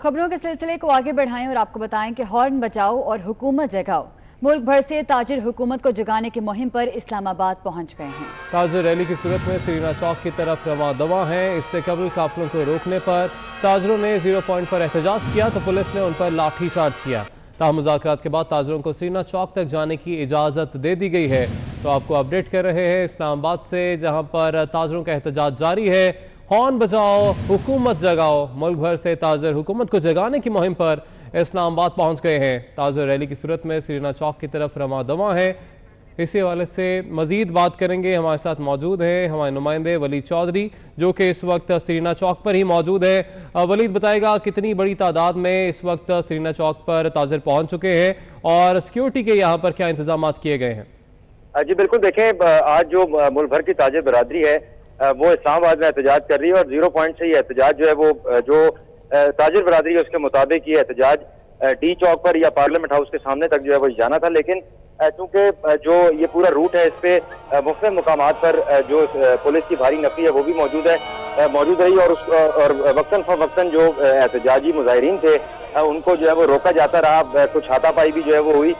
खबरों के सिलसिले को आगे बढ़ाएं और आपको बताएं कि हॉर्न बचाओ और हुकूमत जगाओ। मुल्क भर से ताजिर हुकूमत को जगाने की मुहिम पर इस्लामाबाद पहुंच गए हैं। ताजिर रैली की सूरत में सीरीना चौक की तरफ रवां दवा हैं। इससे कबल काफिलों को रोकने पर ताजिरों ने 0 पॉइंट पर एहतजाज किया तो पुलिस ने उन पर लाठी चार्ज किया। ताहम मुज़ाकरात के बाद ताजिरों को सीरीना चौक तक जाने की इजाज़त दे दी गई है। तो आपको अपडेट कर रहे हैं इस्लामाबाद से, जहाँ पर ताजिरों का एहतजाज जारी है। हॉर्न बजाओ, हुकूमत जगाओ। मुल्क भर से ताजिर हुकूमत को जगाने की मुहिम पर इस्लामाबाद पहुंच गए हैं। ताजिर रैली की सूरत में सीरीना चौक की तरफ रवां दवा है। इसी हवाले से मजीद बात करेंगे। हमारे साथ मौजूद हैं हमारे नुमाइंदे वलीद चौधरी, जो कि इस वक्त सीरीना चौक पर ही मौजूद है। वलीद, बताएगा कितनी बड़ी तादाद में इस वक्त सीरीना चौक पर ताजिर पहुंच चुके हैं और सिक्योरिटी के यहाँ पर क्या इंतजाम किए गए हैं? जी बिल्कुल, देखें आज जो मुल्क भर की ताजिर बरादरी है वो इस्लामाबाद में एहतजाज कर रही है और 0 पॉइंट से ये एहतजाज जो है वो जो ताजिर बरादरी है उसके मुताबिक ये एहतजाज डी चौक पर या पार्लियामेंट हाउस के सामने तक जो है वो जाना था। लेकिन चूंकि जो ये पूरा रूट है इस पे मुख्तलिफ मुकामात पर जो पुलिस की भारी नफरी है वो भी मौजूद रही और वक्तन फवक्तन जो एहतजाजी मुजाहिरीन थे उनको जो है वो रोका जाता रहा। कुछ हाथापाई भी जो है वो हुई।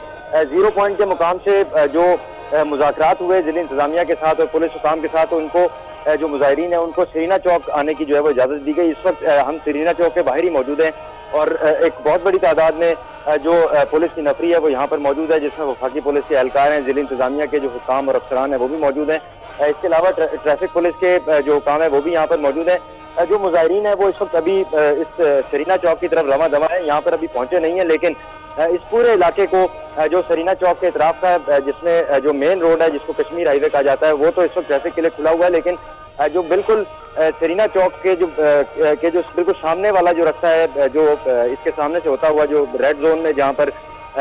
0 पॉइंट के मुकाम से जो मुज़ाकरात हुए जिला इंतजामिया के साथ और पुलिस हुकाम के साथ, उनको जो मुजाहिरीन है उनको सीरीना चौक आने की जो है वो इजाज़त दी गई। इस वक्त हम सीरीना चौक के बाहर ही मौजूद हैं और एक बहुत बड़ी तादाद में जो पुलिस की नफरी है वो यहाँ पर मौजूद है, जिसमें वफाकी पुलिस के एहलकार हैं, जिला इंतजामिया के जो हुकाम और अफसरान हैं वो भी मौजूद हैं। इसके अलावा ट्रैफिक पुलिस के जो हुकाम है वो भी यहाँ पर मौजूद है। जो मुजाहिरीन है वो इस वक्त अभी इस सीरीना चौक की तरफ रवां दवा है, यहाँ पर अभी पहुंचे नहीं है। लेकिन इस पूरे इलाके को जो सीरीना चौक के इतराफ का जिसमें जो मेन रोड है जिसको कश्मीर हाईवे कहा जाता है वो तो इस वक्त ट्रैफिक के लिए खुला हुआ है। लेकिन जो बिल्कुल सीरीना चौक के जो बिल्कुल सामने वाला जो रास्ता है जो इसके सामने से होता हुआ जो रेड जोन में जहाँ पर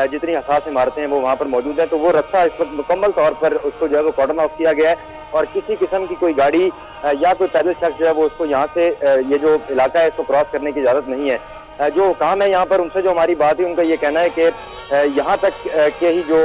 जितनी हसास इमारतें हैं वो वहाँ पर मौजूद है, तो वो रास्ता इस वक्त मुकम्मल तौर पर उसको जो है वो कॉर्डन ऑफ किया गया है और किसी किस्म की कोई गाड़ी या कोई पैदल शख्स जो है वो उसको यहाँ से ये जो इलाका है इसको क्रॉस करने की इजाज़त नहीं है। जो काम है यहाँ पर उनसे जो हमारी बात है उनका ये कहना है कि यहाँ तक के ही जो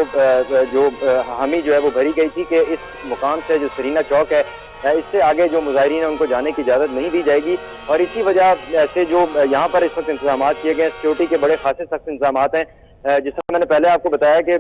हामी जो है वो भरी गई थी कि इस मुकाम से जो सीरीना चौक है इससे आगे जो मुजाहिरीन है उनको जाने की इजाज़त नहीं दी जाएगी। और इसी वजह से जो यहाँ पर इस वक्त इंतजाम किए गए, सिक्योरिटी के बड़े खासे सख्त इंतजाम हैं, जिसमें मैंने पहले आपको बताया कि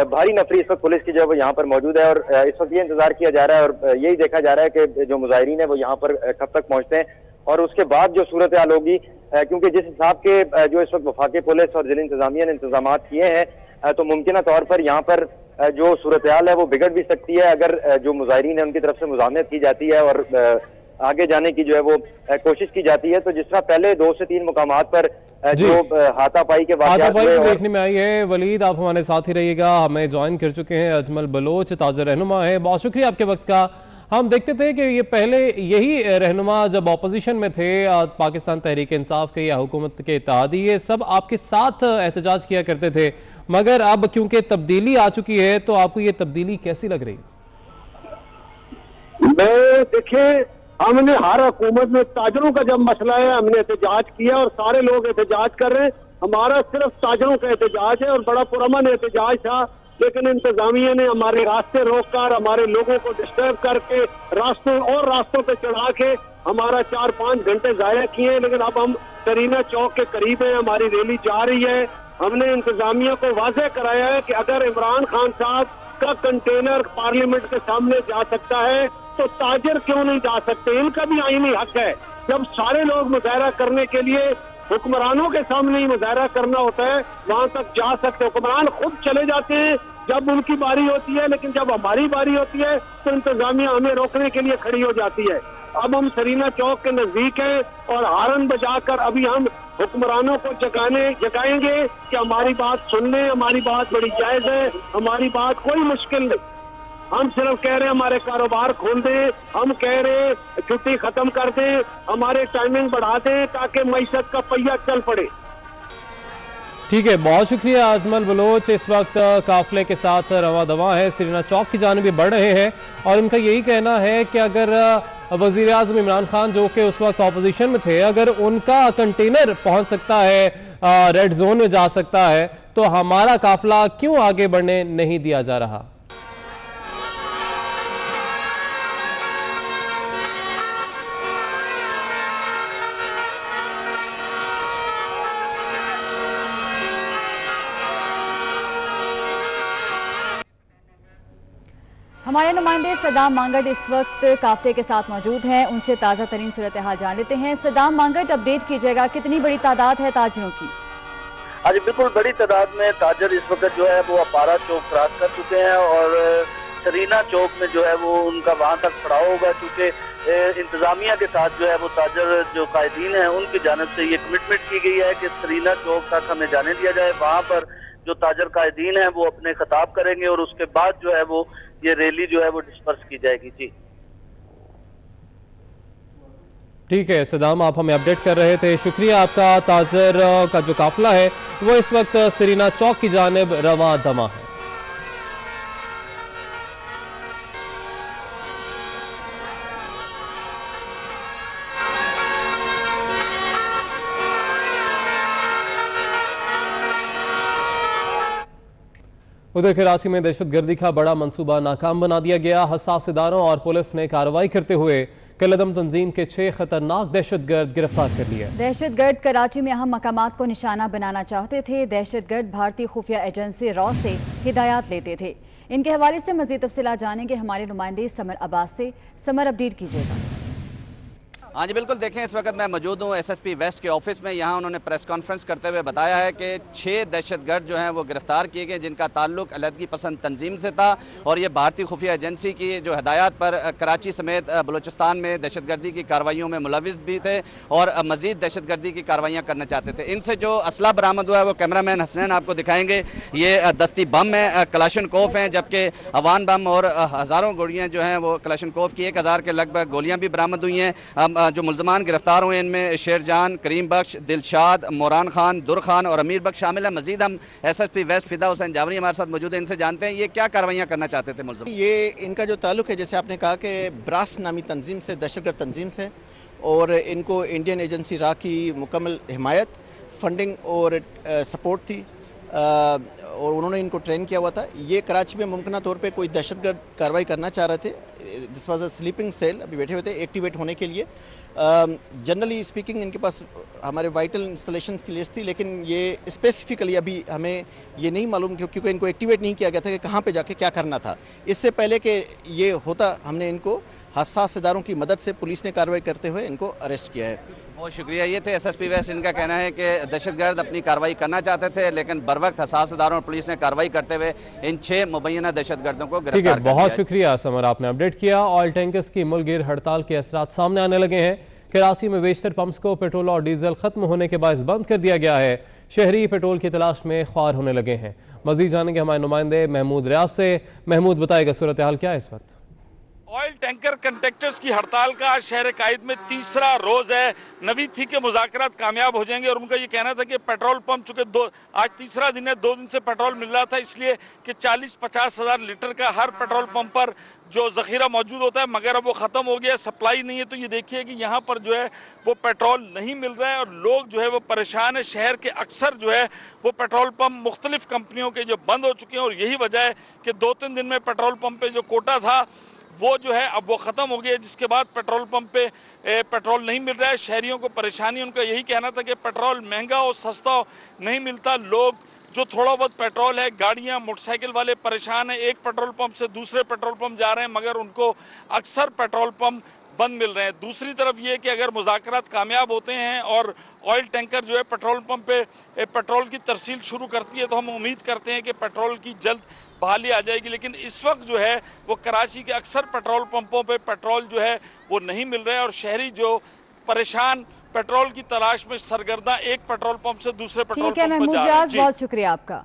भारी नफरी इस वक्त पुलिस की जो है वो यहाँ पर मौजूद है और इस वक्त ये इंतजार किया जा रहा है और यही देखा जा रहा है कि जो मुजाहिरीन है वो यहाँ पर कब तक पहुँचते हैं और उसके बाद जो सूरत हाल होगी। क्योंकि जिस हिसाब के जो इस वक्त वफाकी पुलिस और जिला इंतजामिया ने इंतजाम किए हैं तो मुमकिन तौर पर यहाँ पर जो सूरत हाल है वो बिगड़ भी सकती है अगर जो मुजाहिरीन है उनकी तरफ से मुजामत की जाती है और आगे जाने की जो है वो कोशिश की जाती है। तो जिस तरह पहले 2 से 3 मुकामात पर जो हाथापाई के वाक़यात देखने में आई है। वलीद, आप हमारे साथ ही रहिएगा। हमें ज्वाइन कर चुके हैं अजमल बलोच, ताज़ा रहनुमा है। बहुत शुक्रिया आपके वक्त का। हम देखते थे कि ये पहले यही रहनुमा जब ऑपोजिशन में थे, पाकिस्तान तहरीक इंसाफ के या हुकूमत के इत्तेहादी, ये सब आपके साथ एहतजाज किया करते थे, मगर अब क्योंकि तब्दीली आ चुकी है तो आपको ये तब्दीली कैसी लग रही? देखिए, हमने हर हुकूमत में ताजरों का जब मसला है हमने एहतजाज किया और सारे लोग एहतजाज कर रहे हैं। हमारा सिर्फ ताजरों का एहतजाज है और बड़ा पुरअमन एहतजाज था, लेकिन इंतजामिया ने हमारे रास्ते रोककर हमारे लोगों को डिस्टर्ब करके रास्तों पे चढ़ा के हमारा 4-5 घंटे जाया किए। लेकिन अब हम सीरीना चौक के करीब है, हमारी रैली जा रही है। हमने इंतजामिया को वाज़ेह कराया है कि अगर इमरान खान साहब का कंटेनर पार्लियामेंट के सामने जा सकता है तो ताजिर क्यों नहीं जा सकते? इनका भी आईनी हक है। जब सारे लोग मुजाहरा करने के लिए हुक्मरानों के सामने ही मुजाहरा करना होता है, वहां तक जा सकते। हुक्मरान खुद चले जाते हैं जब उनकी बारी होती है, लेकिन जब हमारी बारी होती है तो इंतजामिया हमें रोकने के लिए खड़ी हो जाती है। अब हम सीरीना चौक के नजदीक हैं और हारन बजाकर अभी हम हुक्मरानों को जगाएंगे कि हमारी बात सुन लें, हमारी बात बड़ी जायज है, हमारी बात कोई मुश्किल नहीं। हम सिर्फ कह रहे हैं हमारे कारोबार खोल दें, हम कह रहे हैं छुट्टी खत्म कर दें, हमारे टाइमिंग बढ़ा दें ताकि मईशत का पहिया चल पड़े। ठीक है, बहुत शुक्रिया अजमल बलोच। इस वक्त काफिले के साथ रवां दवा है, सीरीना चौक की जानिब बढ़ रहे हैं और इनका यही कहना है कि अगर वज़ीर आज़म इमरान खान जो कि उस वक्त अपोजिशन में थे, अगर उनका कंटेनर पहुंच सकता है, रेड जोन में जा सकता है, तो हमारा काफिला क्यों आगे बढ़ने नहीं दिया जा रहा? हमारे नुमाइंदे सदाम मांगट इस वक्त काफले के साथ मौजूद हैं, उनसे ताज़ा तरीन सूरत हाल जान लेते हैं। सदाम मांगट, अपडेट कीजिएगा, कितनी बड़ी तादाद है ताजरों की? आज बिल्कुल बड़ी तादाद में ताजर इस वक्त जो है वो अपारा चौक क्रॉस कर चुके हैं और सरीना चौक में जो है वो उनका वहां तक पड़ाव होगा, क्योंकि इंतजामिया के साथ जो है वो ताजर जो कायदीन है उनकी जानब से ये कमिटमेंट की गई है कि सरीना चौक तक हमें जाने दिया जाए। वहां पर जो ताजर कायदीन है वो अपने खिताब करेंगे और उसके बाद जो है वो ये रैली जो है वो डिस्पर्स की जाएगी। जी ठीक है सदाम, आप हमें अपडेट कर रहे थे, शुक्रिया आपका। ताजर का जो काफिला है वो इस वक्त सरीना चौक की जानिब रवां दमा है। उधर कराची में दहशतगर्दी का बड़ा मंसूबा नाकाम बना दिया गया। हसास इदारों और पुलिस ने कार्रवाई करते हुए कलदम तंजीम के 6 खतरनाक दहशतगर्द गिरफ्तार कर लिए। दहशतगर्द कराची में अहम मकामात को निशाना बनाना चाहते थे। दहशतगर्द भारतीय खुफिया एजेंसी रॉ से हिदायत लेते थे। इनके हवाले से मजीद तफसीलात जानेंगे हमारे नुमाइंदे समर अब्बास से। समर, अपडेट कीजिएगा। हाँ जी बिल्कुल, देखें इस वक्त मैं मौजूद हूँ SSP वेस्ट के ऑफिस में। यहाँ उन्होंने प्रेस कॉन्फ्रेंस करते हुए बताया है कि 6 दहशतगर्द जो हैं वो गिरफ्तार किए गए, जिनका ताल्लुक अलहदगी पसंद तंजीम से था और ये भारतीय खुफिया एजेंसी की जो हदायत पर कराची समेत बलूचिस्तान में दहशतगर्दी की कार्रवाइयों में मुलविस भी थे और मज़ीद दहशतगर्दी की कार्रवाइयाँ करना चाहते थे। इनसे जो असला बरामद हुआ है वो कैमरामैन हसनैन आपको दिखाएंगे। ये दस्ती बम है, कलाशनकोफ हैं, जबकि अवान बम और हज़ारों गोलियाँ जो हैं वो कलाशनकोफ की 1000 के लगभग गोलियाँ भी बरामद हुई हैं। जो मुल्ज़मान गिरफ्तार हुए इनमें शेरजान, करीम बख्श, दिलशाद, मोरान खान, दुर खान और अमीर बख्श शामिल है। मजीद हम SSP वेस्ट फिदा हुसैन जावरी हमारे साथ मौजूद है, इनसे जानते हैं ये क्या कार्रवाइयाँ करना चाहते थे मुल्ज़िम। ये इनका जो ताल्लुक है, जैसे आपने कहा कि ब्रास नामी तंजीम से, दहशतगर्द तंजीम से, और इनको इंडियन एजेंसी रॉ की मुकम्मल हिमायत, फंडिंग और सपोर्ट थी और उन्होंने इनको ट्रेन किया हुआ था। ये कराची में मुमकिन तौर पे कोई दहशतगर्द कार्रवाई करना चाह रहे थे। This was a sleeping cell, अभी बैठे हुए थे एक्टिवेट होने के लिए। जनरली स्पीकिंग इनके पास हमारे वाइटल इंस्टॉलेशंस की लिस्ट थी, लेकिन ये स्पेसिफिकली अभी हमें ये नहीं मालूम क्योंकि इनको एक्टिवेट नहीं किया गया था कि कहाँ पे जाके क्या करना था। इससे पहले कि ये होता, हमने इनको हसास इदारों की मदद से पुलिस ने कार्रवाई करते हुए इनको अरेस्ट किया है। बहुत शुक्रिया। ये थे SSP वेस्ट। इनका कहना है कि दहशतगर्द अपनी कार्रवाई करना चाहते थे, लेकिन बर वक्त हसास इदारों और पुलिस ने कार्रवाई करते हुए इन 6 मुबैना दहशतगर्दों को गिरफ्तार कर लिया। बहुत शुक्रिया समर, आपने अपडेट किया। ऑयल टैंकर्स की मुल्क हड़ताल के असरात सामने आने लगे हैं। कराची में बेशतर पंप्स को पेट्रोल और डीजल खत्म होने के बायस बंद कर दिया गया है। शहरी पेट्रोल की तलाश में ख्वार होने लगे हैं। मजीद जानेंगे हमारे नुमाइंदे महमूद रियाज से। महमूद, बताएगा सूरत हाल क्या है इस वक्त? ऑयल टैंकर कंडक्टर्स की हड़ताल का आज शहर कायद में तीसरा रोज है। नवी थी कि मुज़ाकरात कामयाब हो जाएंगे और उनका ये कहना था कि पेट्रोल पंप चूंकि आज तीसरा दिन है, 2 दिन से पेट्रोल मिल रहा था, इसलिए कि 40-50 हज़ार लीटर का हर पेट्रोल पंप पर जो ज़ख़ीरा मौजूद होता है, मगर अब वो ख़त्म हो गया, सप्लाई नहीं है। तो ये देखिए कि यहाँ पर जो है वो पेट्रोल नहीं मिल रहा है और लोग जो है वो परेशान है। शहर के अक्सर जो है वो पेट्रोल पंप मुख्तलिफ कंपनियों के जो बंद हो चुके हैं और यही वजह है कि 2-3 दिन में पेट्रोल पंप पे जो कोटा था वो जो है अब वो ख़त्म हो गया, जिसके बाद पेट्रोल पंप पे पेट्रोल नहीं मिल रहा है। शहरियों को परेशानी, उनका यही कहना था कि पेट्रोल महंगा और सस्ता नहीं मिलता। लोग जो थोड़ा बहुत पेट्रोल है, गाड़ियां, मोटरसाइकिल वाले परेशान हैं, एक पेट्रोल पंप से दूसरे पेट्रोल पंप जा रहे हैं, मगर उनको अक्सर पेट्रोल पंप बंद मिल रहे हैं। दूसरी तरफ ये कि अगर मुज़ाकरात कामयाब होते हैं और ऑयल टैंकर जो है पेट्रोल पंप पे पेट्रोल की तरसील शुरू करती है, तो हम उम्मीद करते हैं कि पेट्रोल की जल्द बहाली आ जाएगी। लेकिन इस वक्त जो है वो कराची के अक्सर पेट्रोल पंपों पे पेट्रोल जो है वो नहीं मिल रहा है और शहरी जो परेशान पेट्रोल की तलाश में सरगर्दा एक पेट्रोल पंप से दूसरे पेट्रोल पंप पर जा रहे हैं। बहुत शुक्रिया आपका।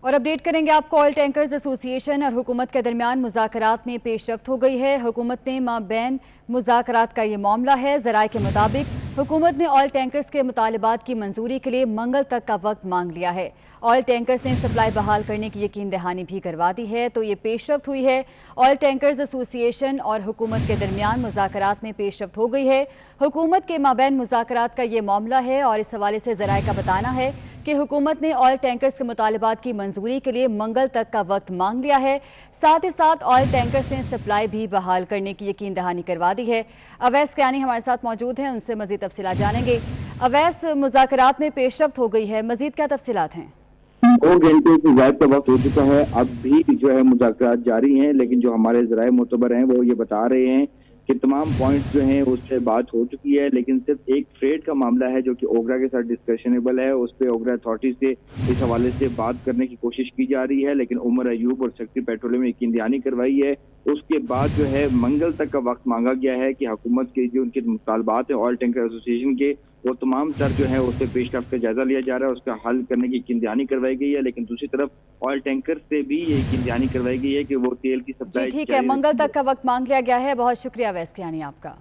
और अपडेट करेंगे आपको। ऑयल टैंकर्स एसोसिएशन और हुकूमत के दरमियान मुज़ाकरात में पेशरफ्त हो गई है। हुकूमत ने माबैन मुज़ाकरात का ये मामला है। ज़राए के मुताबिक हुकूमत ने ऑयल टैंकर्स के मुतालबात की मंजूरी के लिए मंगल तक का वक्त मांग लिया है। ऑयल टैंकर्स ने सप्लाई बहाल करने की यकीन दहानी भी करवा दी है। तो ये पेशरफ्त हुई है। ऑयल टैंकर्स एसोसिएशन और हुकूमत के दरमियान मुज़ाकरात में पेशरफ्त हो गई है। हुकूमत के माबैन मुज़ाकरात का ये मामला है और इस हवाले से ज़राए का बताना है कि हुकूमत ने ऑयल टैंकर्स के मुतालबात की मंजूरी के लिए मंगल तक का वक्त मांग लिया है। साथ ही साथ ऑयल टैंकर्स ने सप्लाई भी बहाल करने की यकीन दहानी करवा दी है। अवैस कियानी हमारे साथ मौजूद हैं, उनसे मजीद तफसीलात जानेंगे। अवैस, मुज़ाकरात में पेशरफ्त हो गई है, मजीद क्या तफसीलात हैं? 2 घंटे से ज्यादा का वक्त हो चुका है, अब भी जो है मुज़ाकरात जारी हैं, लेकिन जो हमारे ज़राए मोतबर हैं वो ये बता रहे हैं कि तमाम पॉइंट्स जो हैं उस पर बात हो चुकी है, लेकिन सिर्फ एक फ्रेट का मामला है जो कि ओगरा के साथ डिस्कशनेबल है। उस पर ओगरा अथॉरिटी से इस हवाले से बात करने की कोशिश की जा रही है, लेकिन उमर अयूब और सेक्रेटरी पेट्रोलियम ने यकीन दहानी करवाई है। उसके बाद जो है मंगल तक का वक्त मांगा गया है कि हुकूमत के जो उनके मुतालबात है ऑयल टैंकर एसोसिएशन के, वो तमाम तर जो है उससे पेशरफ्त का जायजा लिया जा रहा है, उसका हल करने की यकीन दहानी करवाई गई है। लेकिन दूसरी तरफ ऑयल टैंकर से भी ये यकीन दहानी करवाई गई है कि वो तेल की सप्लाई ठीक है, मंगल तक का वक्त मांग लिया गया है। बहुत शुक्रिया अवैस कियानी आपका।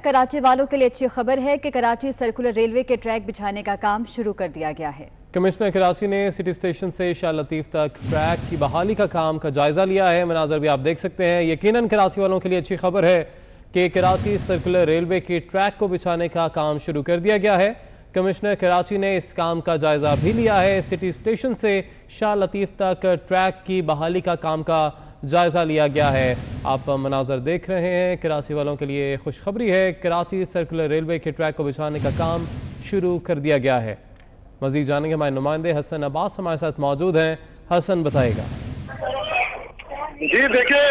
कराची वालों के लिए अच्छी खबर है कि कराची सर्कुलर रेलवे के ट्रैक बिछाने का काम शुरू कर दिया गया है। कमिश्नर कराची ने सिटी स्टेशन से शाह लतीफ तक ट्रैक की बहाली का काम का जायजा लिया है। मनाजर भी आप देख सकते हैं। यकीनन कराची वालों के लिए अच्छी खबर है कि कराची सर्कुलर रेलवे के ट्रैक को बिछाने का काम शुरू कर दिया गया है। कमिश्नर कराची ने इस काम का जायजा भी लिया है। सिटी स्टेशन से शाह लतीफ तक ट्रैक की बहाली का काम का जायजा लिया गया है। आप मनाजर देख रहे हैं। कराची वालों के लिए खुशखबरी है, कराची सर्कुलर रेलवे के ट्रैक को बिछाने का काम शुरू कर दिया गया है। मजीद जानेंगे हमारे नुमाइंदे हसन अब्बास हमारे साथ मौजूद हैं। हसन बताएगा। जी देखिए,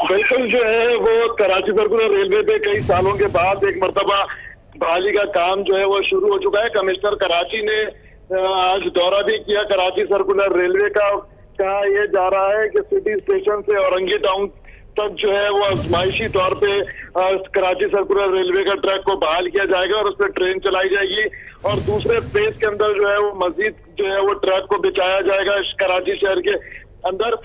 बिल्कुल जो है वो कराची सर्कुलर रेलवे पे कई सालों के बाद एक मरतबा बहाली का काम जो है वो शुरू हो चुका है। कमिश्नर कराची ने आज दौरा भी किया कराची सर्कुलर रेलवे का। कहा यह जा रहा है कि सिटी स्टेशन से औरंगी टाउन तक जो है वो आजमाइशी तौर पे कराची सर्कुलर रेलवे का ट्रैक को बहाल किया जाएगा और उस पर ट्रेन चलाई जाएगी और दूसरे फेज के अंदर जो है वो मजीद जो है वो ट्रैक को बिछाया जाएगा कराची शहर के अंदर।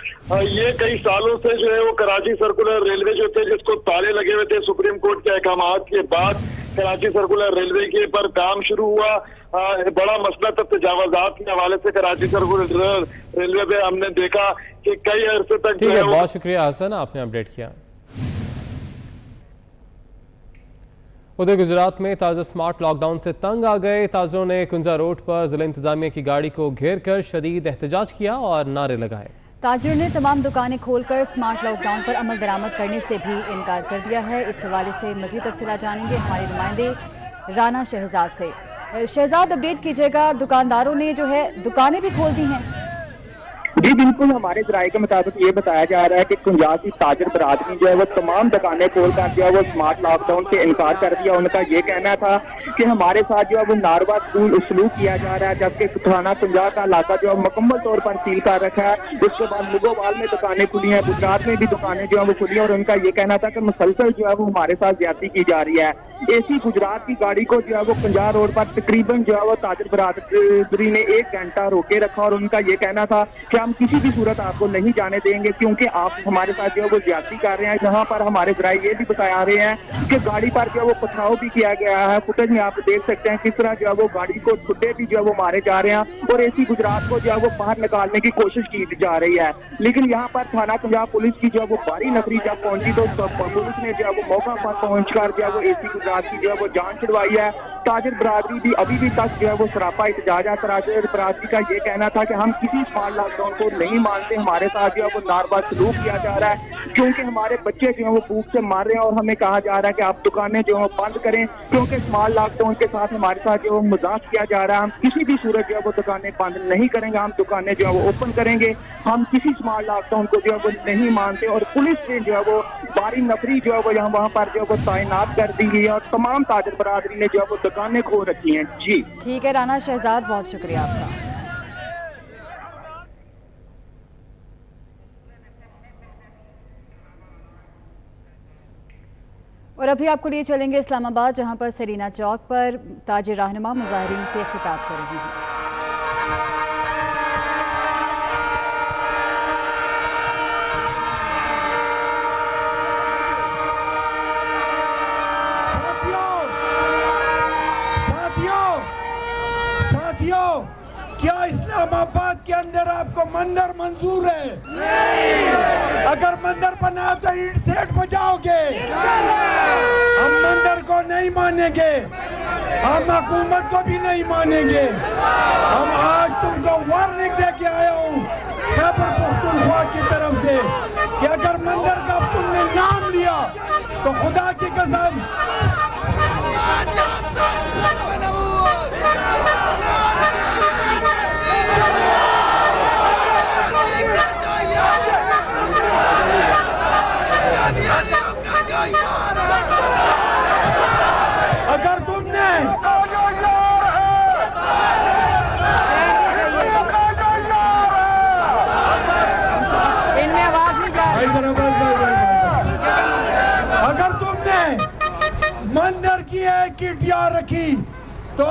ये कई सालों से जो है वो कराची सर्कुलर रेलवे जो थे जिसको ताले लगे हुए थे सुप्रीम कोर्ट के अहकामात के बाद कराची सर्कुलर रेलवे के पर काम शुरू हुआ। बड़ा मसला था तजावजात के हवाले से कराची सर्कुलर रेलवे पे हमने देखा कि कई अरसे तक ठीक है। बहुत शुक्रिया हसन, आपने अपडेट किया। उधर गुजरात में ताजर स्मार्ट लॉकडाउन से तंग आ गए। ताजरों ने कुंजा रोड पर जिला इंतजामिया की गाड़ी को घेर कर शदीद एहतजाज किया और नारे लगाए। ताजिर ने तमाम दुकानें खोलकर स्मार्ट लॉकडाउन पर अमल दरामद करने से भी इनकार कर दिया है। इस हवाले से मजीद तफसीलात जानेंगे हमारे नुमाइंदे राना शहजाद से। शहजाद, अपडेट कीजिएगा, दुकानदारों ने जो है दुकानें भी खोल दी हैं। जी बिल्कुल, हमारे जराये के मुताबिक ये बताया जा रहा है कि कुंजास की ताजर बरादरी जो है वो तमाम दुकानें खोल कर जो है वो स्मार्ट लॉकडाउन से इनकार कर दिया। उनका ये कहना था कि हमारे साथ जो है वो नारवा सलूक किया जा रहा है, जबकि थाना कुंजास का इलाका जो है मुकम्मल तौर पर सील कर रखा है। उसके बाद मुगोवाल में दुकानें खुली हैं, गुजरात में भी दुकानें जो है वो खुली है और उनका ये कहना था कि मुसलसल जो है वो हमारे साथ ज्यादती की जा रही है। एसी गुजरात की गाड़ी को जो है वो कुंजा रोड पर तकरीबन जो है वो ताजर बरादरी ने 1 घंटा रोके रखा और उनका ये कहना था कि हम किसी भी सूरत आपको नहीं जाने देंगे क्योंकि आप हमारे साथ जो है वो ज्यादती कर रहे हैं। जहां पर हमारे जराये ये भी बता रहे हैं कि गाड़ी पर जो है वो पथराव भी किया गया है। फुटेज में आप देख सकते हैं किस तरह जो है वो गाड़ी को छुट्टे भी जो है वो मारे जा रहे हैं और एसी गुजरात को जो है वो बाहर निकालने की कोशिश की जा रही है। लेकिन यहाँ पर थाना कुंजा पुलिस की जो है वो भारी नफरी जब पहुंची तो पुलिस ने जो है वो मौका पर पहुंचकर जो है वो एसी गुजरात की जो है वो जान छुड़वाई है। ताजर बरादरी भी अभी भी तक जो है वो सरापा एहतजाज है। ताजर बरादरी का ये कहना था कि हम किसी स्मार्ट लॉकडाउन को नहीं मानते, हमारे साथ जो है वो नारवा सलूक किया जा रहा है क्योंकि हमारे बच्चे जो है वो भूख से मार रहे हैं और हमें कहा जा रहा है कि आप दुकानें जो है बंद करें क्योंकि स्मार्ट लॉकडाउन के साथ हमारे साथ जो है मजाक किया जा रहा है। हम किसी भी सूरत जो है वो दुकानें बंद नहीं करेंगे, हम दुकानें जो है वो ओपन करेंगे। हम किसी स्मार्ट लॉकडाउन को जो है वो नहीं मानते और पुलिस ने जो है वो भारी नफरी जो है वो यहाँ वहाँ पर जो है वो तैनात कर दी है और तमाम ताजर बरादरी ने जो है वो दुकानें खोल रखी हैं। जी ठीक है राना शहजाद, बहुत शुक्रिया आपका। और अभी आपको लिए चलेंगे इस्लामाबाद, जहां पर सरीना चौक पर ताजिर रहनुमा मुजाहिरीन से खिताब कर रहे हैं। साथियों, क्या इस्लामाबाद के अंदर आपको मंदिर मंजूर है? नहीं। अगर मंदिर बना तो ईंट सेट बजाओगे? हम मंदिर को नहीं मानेंगे, हम हुकूमत को भी नहीं मानेंगे। हम आज तुमको वार्निंग दे के आया हूँ खैबर पख्तूनख्वा की तरफ से कि अगर मंदिर का तुमने नाम लिया तो खुदा की कसम किया है, किट यहाँ रखी तो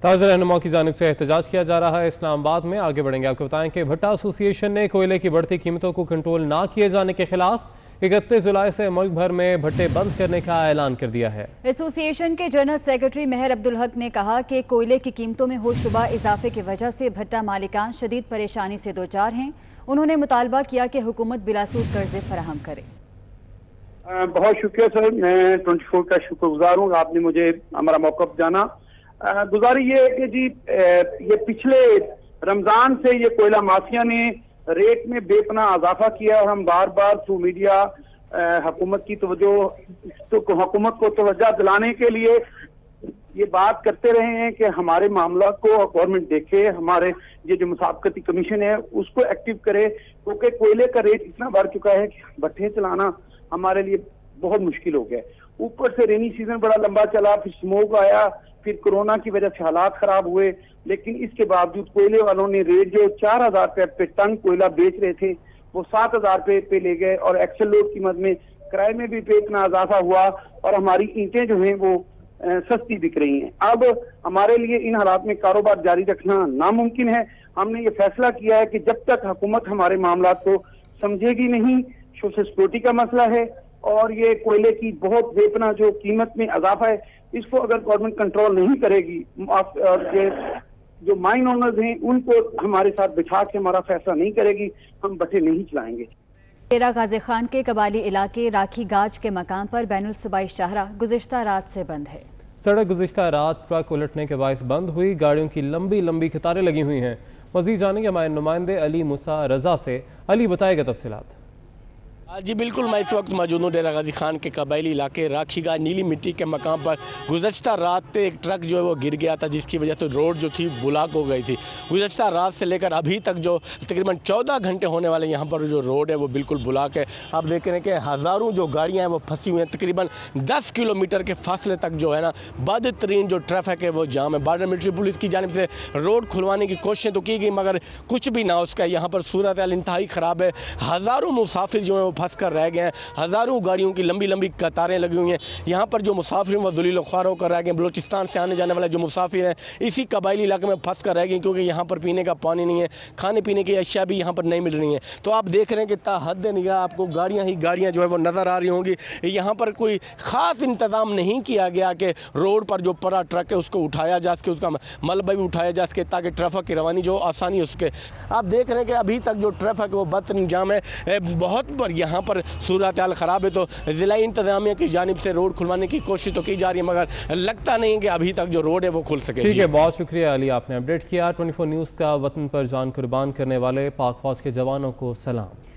ताज़ा रहनुमा की जानिब से एहतजाज किया जा रहा है इस्लामाबाद में। आगे बढ़ेंगे, आपको बताएं कि भट्टा एसोसिएशन ने कोयले की बढ़ती कीमतों को कंट्रोल ना किए जाने के खिलाफ 31 जुलाई से मुल्क भर में भट्टे बंद करने का ऐलान कर दिया है। एसोसिएशन के जनरल सेक्रेटरी मेहर अब्दुल हक ने कहा कि कोयले की कीमतों में होशरुबा इजाफे की वजह से भट्टा मालिकान शदीद परेशानी से दो चार हैं। उन्होंने मुतालबा किया कि हुकूमत बिलासूद कर्जे फराहम करे। बहुत शुक्रिया सर, मैं 24 का शुक्रगुजार हूँ, आपने मुझे हमारा मौका जाना। गुजारी ये है कि जी ये पिछले रमजान से ये कोयला माफिया ने रेट में बेपनाह इजाफा किया और हम बार बार थ्रू मीडिया हुकूमत को तवज्जो दिलाने के लिए ये बात करते रहे हैं कि हमारे मामला को गवर्नमेंट देखे, हमारे ये जो मुसाफकती कमीशन है उसको एक्टिव करे, क्योंकि कोयले का रेट इतना बढ़ चुका है कि भट्टे चलाना हमारे लिए बहुत मुश्किल हो गया। ऊपर से रेनी सीजन बड़ा लंबा चला, फिर स्मोक आया, फिर कोरोना की वजह से हालात खराब हुए, लेकिन इसके बावजूद कोयले वालों ने रेट जो 4000 रुपये पे टन कोयला बेच रहे थे वो 7000 रुपये पे ले गए और एक्सेल लोड कीमत में किराए में भी बेतना इजाफा हुआ और हमारी ईंटें जो हैं वो सस्ती बिक रही हैं। अब हमारे लिए इन हालात में कारोबार जारी रखना नामुमकिन है। हमने ये फैसला किया है कि जब तक हुकूमत हमारे मामला को समझेगी नहीं, सोशल सिक्योरिटी का मसला है और ये कोयले की बहुत बेपनाह जो कीमत में इजाफा है, इसको अगर गवर्नमेंट कंट्रोल नहीं करेगी और ये जो माइन ओनर्स हैं उनको हमारे साथ बिठा के हमारा फैसला नहीं करेगी, हम भट्टे नहीं चलाएंगे। डेरा गाजी खान के कबाली इलाके राखी गाज के मकाम पर बैनुल सूबाई शाहरा गुज़िश्ता रात से बंद है। सड़क गुज़िश्ता रात ट्रक उलटने के बायस बंद हुई, गाड़ियों की लंबी लंबी कतारें लगी हुई हैं। मज़ीद जानेंगे हमारे नुमाइंदे अली मूसा रजा से। अली, बताएगा तफसीलात। जी बिल्कुल, मैं इस वक्त मौजूद हूँ डेरा गाजी खान के कबायली इलाके राखीगा नीली मिट्टी के मकाम पर। गुज़श्ता रात एक ट्रक जो है वो गिर गया था, जिसकी वजह से रोड जो थी ब्लॉक हो गई थी। गुज़श्ता रात से लेकर अभी तक जो तकरीबन 14 घंटे होने वाले यहाँ पर जो रोड है वो बिल्कुल ब्लॉक है। आप देख रहे हैं कि हज़ारों जो गाड़ियाँ हैं वो फंसी हुई हैं। तकरीबन 10 किलोमीटर के फासले तक जो है ना बदतरीन जो ट्रैफिक है वो जाम है। बॉर्डर मिलिट्री पुलिस की जानिब से रोड खुलवाने की कोशिशें तो की गई, मगर कुछ भी ना उसका यहाँ पर सूरत हाल इंतहाई ख़राब है। हज़ारों मुसाफिर जो है वो फंस कर रह गए हैं, हज़ारों गाड़ियों की लंबी लंबी कतारें लगी हुई हैं। यहाँ पर जो मुसाफिर वो दलील ख्वार होकर रह गए। बलूचिस्तान से आने जाने वाले जो मुसाफिर हैं इसी कबायली इलाके में फंस कर रह गए, क्योंकि यहाँ पर पीने का पानी नहीं है, खाने पीने की अशिया भी यहाँ पर नहीं मिल रही हैं। तो आप देख रहे हैं कि ताहद निगाह आपको गाड़ियाँ ही गाड़ियाँ जो है वो नज़र आ रही होंगी। यहाँ पर कोई ख़ास इंतज़ाम नहीं किया गया कि रोड पर जो पड़ा ट्रक है उसको उठाया जा सके, उसका मलबा भी उठाया जा सके, ताकि ट्रैफिक की रवानी जो आसानी हो सके। आप देख रहे हैं कि अभी तक जो ट्रैफिक है वो बदतरीन जाम है। बहुत पर यहाँ पर सूरत हाल ख़राब है, तो ज़िला इंतज़ामिया की जानिब से रोड खुलवाने की कोशिश तो की जा रही है, मगर लगता नहीं कि अभी तक जो रोड है वो खुल सके। ठीक है, बहुत शुक्रिया अली, आपने अपडेट किया। 24 न्यूज़ का वतन पर जान कुर्बान करने वाले पाक फौज के जवानों को सलाम।